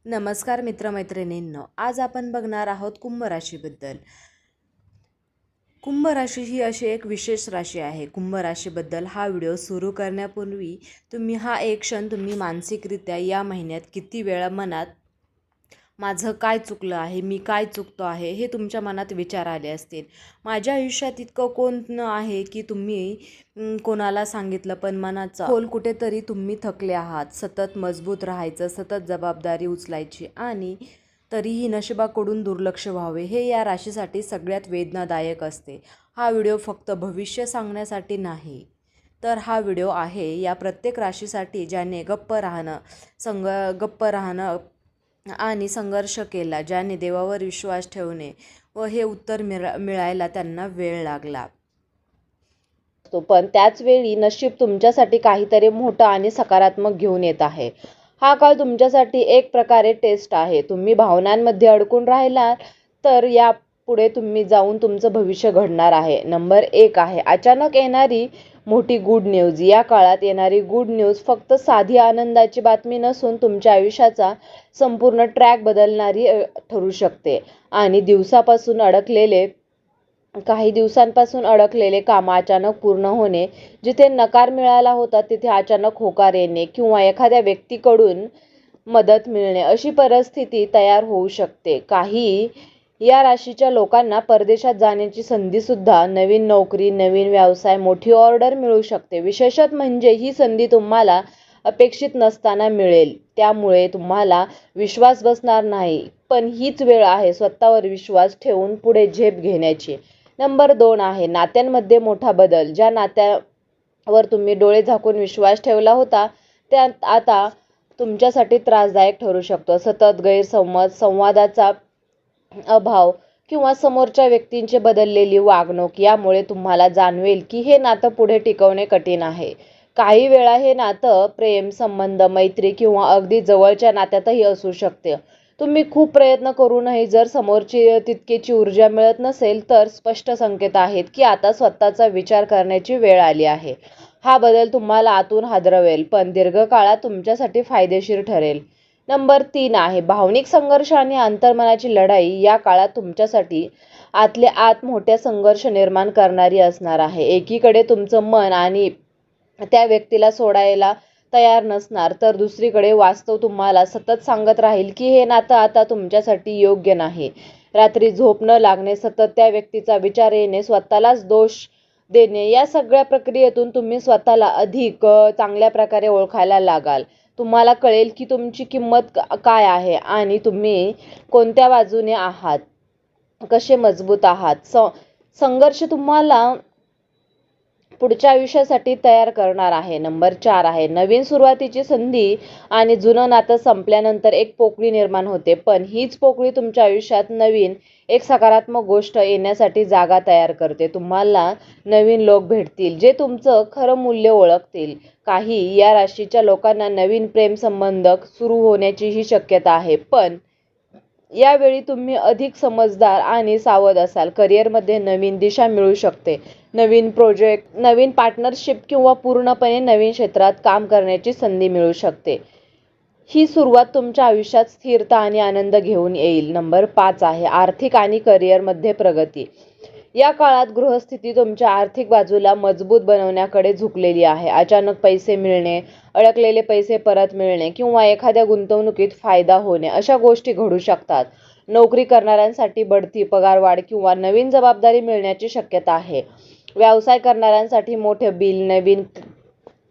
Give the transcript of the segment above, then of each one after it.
नमस्कार मित्रमैत्रिणींनो, आज आपण बघणार आहोत कुंभ राशीबद्दल. कुंभ राशी ही अशी एक विशेष राशी आहे. कुंभ राशीबद्दल हा व्हिडिओ सुरू करण्यापूर्वी हा एक क्षण तुम्ही मानसिकरित्या या महिन्यात किती वेळा मनात माझं काय चुकलं आहे, मी काय चुकतो आहे, हे तुमच्या मनात विचार आले असतील. माझ्या आयुष्यात इतकं कोण आहे की तुम्ही कोणाला सांगितलं पण मनाचा खोल कुठेतरी तुम्ही थकले आहात. सतत मजबूत राहायचं, सतत जबाबदारी उचलायची आणि तरीही नशिबाकडून दुर्लक्ष व्हावे, हे या राशीसाठी सगळ्यात वेदनादायक असते. हा व्हिडिओ फक्त भविष्य सांगण्यासाठी नाही, तर हा व्हिडिओ आहे या प्रत्येक राशीसाठी ज्याने गप्प राहणं आणि संघर्ष केला, ज्याने देवावर विश्वास ठेवणे व हे उत्तर मिळायला त्यांना वेळ लागला. पण त्याच वेळी नशीब तुमच्यासाठी काहीतरी मोठं आणि सकारात्मक घेऊन येत आहे. हा काळ तुमच्यासाठी एक प्रकारे टेस्ट आहे. तुम्ही भावनांमध्ये अडकून राहिला तर यापुढे तुम्ही जाऊन तुमचं भविष्य घडणार आहे. नंबर 1 आहे अचानक येणारी मोठी गुड न्यूज. या काळात येणारी गुड न्यूज फक्त साधी आनंदाची बातमी नसून तुमच्या आयुष्याचा संपूर्ण ट्रॅक बदलणारी ठरू शकते. आणि काही दिवसांपासून अडकलेले काम अचानक पूर्ण होणे, जिथे नकार मिळाला होता तिथे अचानक होकार येणे किंवा एखाद्या व्यक्तीकडून मदत मिळणे, अशी परिस्थिती तयार होऊ शकते. काही या राशीच्या लोकांना परदेशात जाण्याची संधी सुद्धा, नवीन नोकरी, नवीन व्यवसाय, मोठी ऑर्डर मिळू शकते. विशेषत म्हणजे ही संधी तुम्हाला अपेक्षित नसताना मिळेल, त्यामुळे तुम्हाला विश्वास बसणार नाही. पण हीच वेळ आहे स्वतःवर विश्वास ठेवून पुढे झेप घेण्याची. नंबर 2 आहे नात्यांमध्ये मोठा बदल. ज्या नात्यावर तुम्ही डोळे झाकून विश्वास ठेवला होता त्या आता तुमच्यासाठी त्रासदायक ठरू शकतो. सतत गैरसमज, संवादाचा अभाव किंवा समोरच्या व्यक्तींची बदललेली वागणूक यामुळे तुम्हाला जाणवेल की हे नातं पुढे टिकवणे कठीण आहे. काही वेळा हे नातं प्रेम संबंध, मैत्री किंवा अगदी जवळच्या नात्यातही असू शकते. तुम्ही खूप प्रयत्न करूनही जर समोरची तितकीची ऊर्जा मिळत नसेल तर स्पष्ट संकेत आहेत की आता स्वतःचा विचार करण्याची वेळ आली आहे. हा बदल तुम्हाला आतून हादरवेल पण दीर्घकाळात तुमच्यासाठी फायदेशीर ठरेल. नंबर 3 आहे भावनिक संघर्ष आणि अंतर्मनाची लढाई. या काळात तुमच्यासाठी आतले आत मोठ्या संघर्ष निर्माण करणारी असणार आहे. एकीकडे तुमचं मन आणि त्या व्यक्तीला सोडायला तयार नसणार, तर दुसरीकडे वास्तव तुम्हाला सतत सांगत राहील की हे नातं आता तुमच्यासाठी योग्य नाही. रात्री झोप न लागणे, सतत त्या व्यक्तीचा विचार येणे, स्वतःलाच दोष देणे, या सगळ्या प्रक्रियेतून तुम्ही स्वतःला अधिक चांगल्या प्रकारे ओळखायला लागाल. तुम्हाला कळेल की तुमची किंमत काय आहे आणि तुम्ही कोणत्या बाजूने आहात, कसे मजबूत आहात. संघर्ष तुम्हाला पुढच्या आयुष्यासाठी तयार करणार आहे. नंबर 4 आहे नवीन सुरुवातीची संधी. आणि जुनं नातं संपल्यानंतर एक पोकळी निर्माण होते, पण हीच पोकळी तुमच्या आयुष्यात नवीन एक सकारात्मक गोष्ट येण्यासाठी जागा तयार करते. तुम्हाला नवीन लोक भेटतील जे तुमचं खरं मूल्य ओळखतील. काही या राशीच्या लोकांना नवीन प्रेम संबंध सुरू होण्याचीही शक्यता आहे, पण यावेळी तुम्ही अधिक समजदार आणि सावध असाल. करिअरमध्ये नवीन दिशा मिळू शकते. नवीन प्रोजेक्ट, नवीन पार्टनरशिप किंवा पूर्णपणे नवीन क्षेत्रात काम करण्याची संधी मिळू शकते. ही सुरुवात तुमच्या आयुष्यात स्थिरता आणि आनंद घेऊन येईल. नंबर 5 आहे आर्थिक आणि करिअरमध्ये प्रगती. या काळात गृहस्थिती तुमच्या आर्थिक बाजूला मजबूत बनवण्याकडे झुकलेली आहे. अचानक पैसे मिळणे, अडकलेले पैसे परत मिळणे किंवा एखाद्या गुंतवणुकीत फायदा होणे, अशा गोष्टी घडू शकतात. नोकरी करणाऱ्यांसाठी बढती, पगारवाढ किंवा नवीन जबाबदारी मिळण्याची शक्यता आहे. व्यवसाय करणाऱ्यांसाठी मोठे बिल, नवीन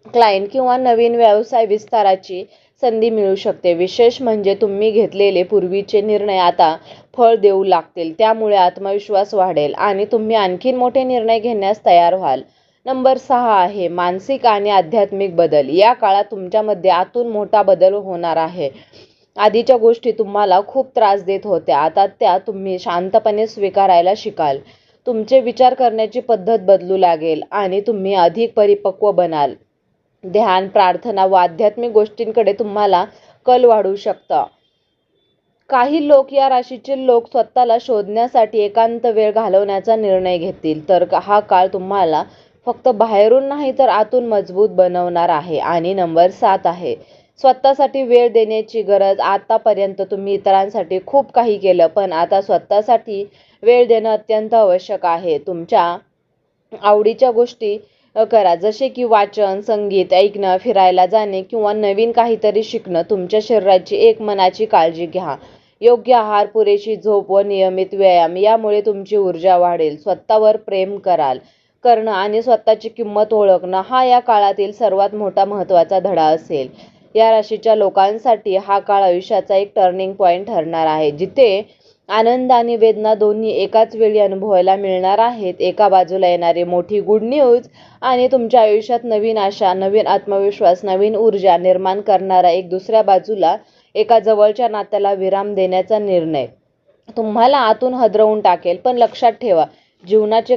क्लायंट किंवा नवीन व्यवसाय विस्ताराची संधी मिळू शकते. विशेष म्हणजे तुम्ही घेतलेले पूर्वीचे निर्णय आता फळ देऊ लागतील, त्यामुळे आत्मविश्वास वाढेल आणि तुम्ही आणखीन मोठे निर्णय घेण्यास तयार व्हाल. नंबर 6 आहे मानसिक आणि आध्यात्मिक बदल. या काळात तुमच्यामध्ये आतून मोठा बदल होणार आहे. आधीच्या गोष्टी तुम्हाला खूप त्रास देत होत्या, आता त्या तुम्ही शांतपणे स्वीकारायला शिकाल. तुमचे विचार करण्याची पद्धत बदलू लागेल आणि तुम्ही अधिक परिपक्व बनाल. ध्यान, प्रार्थना व आध्यात्मिक गोष्टींकडे तुम्हाला कल वाढू शकता. काही लोक या राशीचे लोक स्वतःला शोधण्यासाठी एकांत वेळ घालवण्याचा निर्णय घेतील, तर हा काळ तुम्हाला फक्त बाहेरून नाही तर आतून मजबूत बनवणार आहे. आणि नंबर 7 आहे स्वतःसाठी वेळ देण्याची गरज. आतापर्यंत तुम्ही इतरांसाठी खूप काही केलं, पण आता स्वतःसाठी वेळ देणं अत्यंत आवश्यक आहे. तुमच्या आवडीच्या गोष्टी करा, जसे की वाचन, संगीत ऐकणं, फिरायला जाणे किंवा नवीन काहीतरी शिकणं. तुमच्या शरीराची एक मनाची काळजी घ्या. योग्य आहार, पुरेशी झोप व नियमित व्यायाम यामुळे तुमची ऊर्जा वाढेल. स्वतःवर प्रेम करणं आणि स्वतःची किंमत ओळखणं हा या काळातील सर्वात मोठा महत्त्वाचा धडा असेल. या राशीच्या लोकांसाठी हा काळ आयुष्याचा एक टर्निंग पॉइंट ठरणार आहे, जिथे आनंद आणि वेदना दोन्ही एकाच वेळी अनुभवायला मिळणार आहेत. एका बाजूला येणारी मोठी गुड न्यूज आणि तुमच्या आयुष्यात नवीन आशा, नवीन आत्मविश्वास, नवीन ऊर्जा निर्माण करणारा एक. दुसऱ्या बाजूला एका जवळच्या नात्याला विराम देण्याचा निर्णय तुम्हाला आतून हादरवून टाकेल. पण लक्षात ठेवा, जीवनात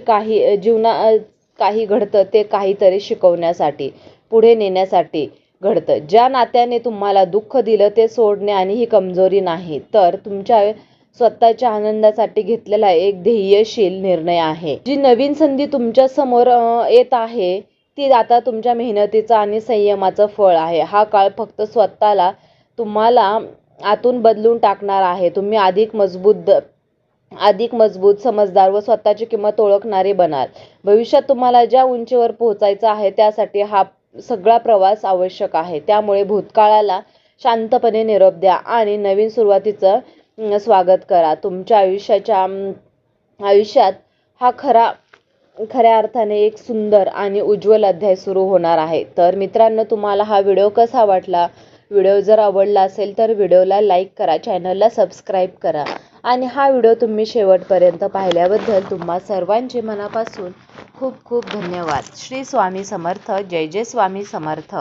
काही घडतं ते काहीतरी शिकवण्यासाठी, पुढे नेण्यासाठी घडतं. ज्या नात्याने तुम्हाला दुःख दिलं ते सोडणे आणि ही कमजोरी नाही, तर तुमच्या स्वतःच्या आनंदासाठी घेतलेला एक ध्येयशील निर्णय आहे. जी नवीन संधी तुमच्या समोर येत आहे ती आता तुमच्या मेहनतीचं आणि संयमाचं फळ आहे. हा काळ फक्त तुम्हाला आतून बदलून टाकणार आहे. तुम्ही अधिक मजबूत, समजदार व स्वतःची किंमत ओळखणारे बनाल. भविष्यात तुम्हाला ज्या उंचीवर पोहोचायचं आहे त्यासाठी हा सगळा प्रवास आवश्यक आहे. त्यामुळे भूतकाळाला शांतपणे निरोप द्या आणि नवीन सुरुवातीचं स्वागत करा. तुमच्या आयुष्यात हा खऱ्या अर्थाने एक सुंदर आणि उज्ज्वल अध्याय सुरू होणार आहे. तर मित्रांनो, तुम्हाला हा व्हिडिओ कसा वाटला? व्हिडिओ जर आवडला असेल तर व्हिडिओला लाईक करा, चॅनलला सबस्क्राईब करा आणि हा व्हिडिओ तुम्ही शेवटपर्यंत पाहिल्याबद्दल तुम्हा सर्वांचे मनापासून खूप खूप धन्यवाद. श्री स्वामी समर्थ. जय जय स्वामी समर्थ.